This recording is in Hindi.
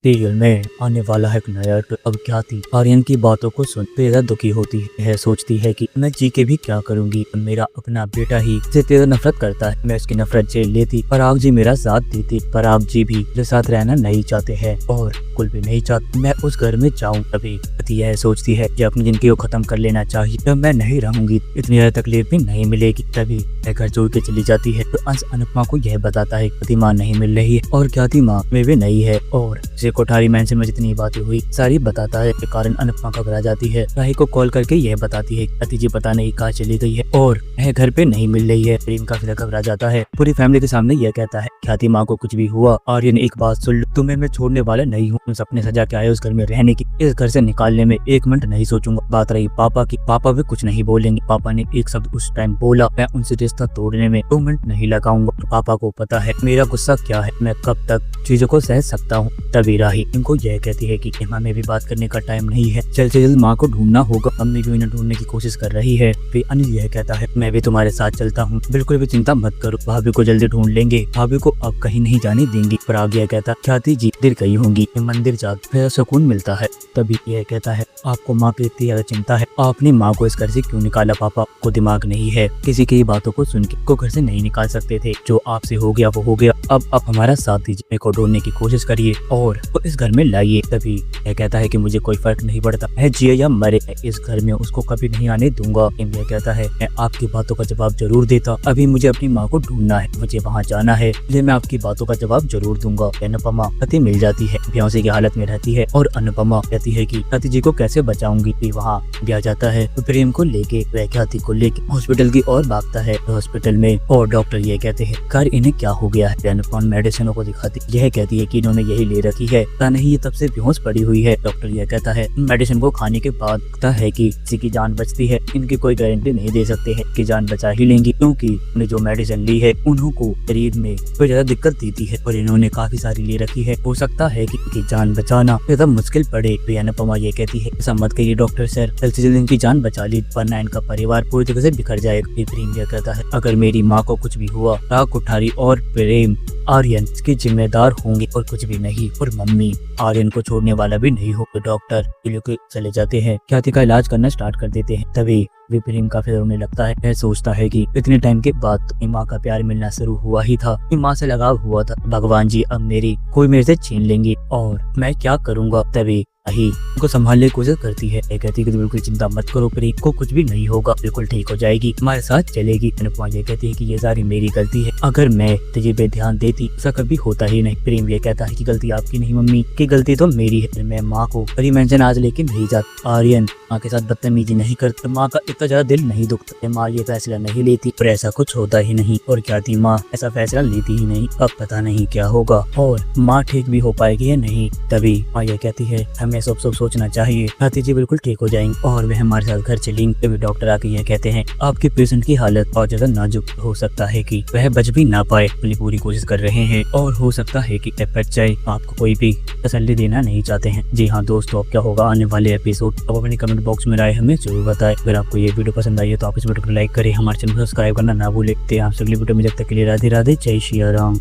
सीरियल में आने वाला है एक नया एक्टर। अब ख्याति आर्यन की बातों को सुन बेहद दुखी होती है। यह सोचती है कि मैं जी के भी क्या करूंगी, मेरा अपना बेटा ही से तेरा नफरत करता है। मैं उसकी नफरत झेल लेती, पराग जी मेरा साथ देती। पराग जी भी मेरे साथ रहना नहीं चाहते हैं और कुल भी नहीं चाहते मैं उस घर में जाऊं। तभी ख्याति यह सोचती है कि अपनी जिंदगी को खत्म कर लेना चाहिए। जब मैं नहीं रहूंगी इतनी ज्यादा तकलीफ भी नहीं मिलेगी। तभी वह घर छोड़ के चली जाती है तो अंश अनुपमा को यह बताता है ख्याति माँ नहीं मिल रही है और ख्याति माँ में भी नहीं है। और उसे कोठारी मैंशन में जितनी बातें हुई सारी बताता है। के कारण अनुपमा घबरा जाती है। राही को कॉल करके यह बताती है ख्याति जी पता नहीं कहाँ चली गई है और वह घर पे नहीं मिल रही है। प्रेम काफी घबरा जाता है। पूरी फैमिली के सामने यह कहता है ख्याति माँ को कुछ भी हुआ आर्यन एक बात सुन लो, तुम्हें मैं छोड़ने वाला नहीं हूँ। तुम सपने सजा के आए उस घर में रहने की, इस घर से निकालने में एक मिनट नहीं सोचूंगा। बात रही पापा की, पापा भी कुछ नहीं बोलेंगे। पापा ने एक शब्द उस टाइम बोला, मैं उनसे रिश्ता तोड़ने में 2 मिनट नहीं लगाऊंगा। तो पापा को पता है मेरा गुस्सा क्या है, मैं कब तक चीजों को सह सकता हूँ। तभी राही इनको यह कहती है कि एमा में भी बात करने का टाइम नहीं है, जल्द से जल्द माँ को ढूंढना होगा। अम्मी भी उन्हें ढूंढने की कोशिश कर रही है। फिर अनिल यह कहता है मैं भी तुम्हारे साथ चलता हूँ, बिल्कुल भी चिंता मत करो, भाभी को जल्दी ढूंढ लेंगे, भाभी को अब कहीं नहीं जाने देंगे। पराग यह कहता ख्याति जी दिल गई होंगी, मंदिर जाकर फिर सुकून मिलता है। तभी यह कहता है आपको माँ की इतनी ज्यादा चिंता है, आपने माँ को इस घर से क्यों निकाला? पापा को दिमाग नहीं है, किसी की बातों को सुन के को घर से नहीं निकाल सकते थे। जो आपसे हो गया वो हो गया, अब आप हमारा साथ दीजिए, मेरे को ढूंढने की कोशिश करिए और वो इस घर में लाइए। तभी यह कहता है कि मुझे कोई फर्क नहीं पड़ता है, जिए या मरे, इस घर में उसको कभी नहीं आने दूंगा। यह कहता है मैं आपकी बातों का जवाब जरूर देता, अभी मुझे अपनी माँ को ढूंढना है, मुझे वहाँ जाना है, इसलिए मैं आपकी बातों का जवाब जरूर दूंगा। अनुपमा ख्याति मिल जाती है, बेहोशी की हालत में रहती है और अनुपमा कहती है कि ख्याति जी को कैसे बचाऊंगी। वहाँ ब्याह जाता है तो प्रेम को लेके वह ख्याति को लेके हॉस्पिटल की ओर भागता है। हॉस्पिटल में और डॉक्टर ये कहते हैं कार इन्हें क्या हो गया है। अनुपमा मेडिसिनों को दिखाती, यह कहती है कि इन्होंने यही ले रखी है, पता नहीं ये तब से बेहोश पड़ी हुई है। डॉक्टर यह कहता है मेडिसिन को खाने के बाद लगता है कि किसी की जान बचती है, इनकी कोई गारंटी नहीं दे सकते हैं कि जान बचा ही लेंगी, क्योंकि उन्होंने जो मेडिसिन ली है उनको शरीर में कोई ज्यादा दिक्कत देती है और इन्होंने काफी सारी ले रखी है, हो सकता है कि इनकी जान बचाना ज्यादा मुश्किल पड़े। अनुपमा ये कहती है ऐसा मत करिए डॉक्टर सर, जल्द से जल्द इनकी जान बचा ली वरना इनका परिवार पूरी तरह से बिखर जाएगा। प्रेम यह कहता है अगर मेरी माँ को कुछ भी हुआ राग कोठारी और प्रेम आर्यन इसके जिम्मेदार होंगे और कुछ भी नहीं, और मम्मी आर्यन को छोड़ने वाला भी नहीं हो। तो डॉक्टर लेके चले जाते हैं, ख्याति का इलाज करना स्टार्ट कर देते हैं। तभी प्रेम काफी रोने लगता है। वह सोचता है कि इतने टाइम के बाद माँ का प्यार मिलना शुरू हुआ ही था, माँ से लगाव हुआ था, भगवान जी अब मेरी कोई मेरे से छीन लेंगे और मैं क्या करूँगा। तभी ही उनको संभालने की कोशिश करती है। ये कहती है कि बिल्कुल चिंता मत करो, प्रेम को कुछ भी नहीं होगा, बिल्कुल ठीक हो जाएगी, हमारे साथ चलेगी। अनुपमा ये कहती है कि ये सारी मेरी गलती है, अगर मैं तुझे पे ध्यान देती ऐसा कभी होता ही नहीं। प्रेम ये कहता है कि गलती आपकी नहीं मम्मी की गलती तो मेरी है, मैं माँ को परी मेंशन आज लेके नहीं जाता, आर्यन माँ के साथ बदतमीजी नहीं करता, माँ का इतना ज्यादा दिल नहीं दुखता, माँ ये फैसला नहीं लेती और ऐसा कुछ होता ही नहीं, और ख्याति माँ ऐसा फैसला लेती ही नहीं। अब पता नहीं क्या होगा और माँ ठीक भी हो पाएगी या नहीं। तभी माँ ये कहती है हमें सब सोचना चाहिए, ख्याति जी बिल्कुल ठीक हो जाएंगे और वह हमारे साथ घर चलेंगे। तभी डॉक्टर आके यह कहते हैं आपके पेशेंट की हालत बहुत ज्यादा नाजुक हो सकता है कि वह बच भी ना पाए, पूरी कोशिश कर रहे हैं और हो सकता है कि बच जाए, आपको कोई भी तसल्ली देना नहीं चाहते हैं। जी हाँ दोस्तों, अब क्या होगा आने वाले एपिसोड अब अपने कमेंट बॉक्स में राय हमें जरूर बताएं। अगर आपको ये वीडियो पसंद आई है तो आप इस वीडियो को लाइक करें, हमारे चैनल को सब्सक्राइब करना ना भूलें। आपसे अगली वीडियो में जब तक के लिए राधे राधे, जय श्री राम।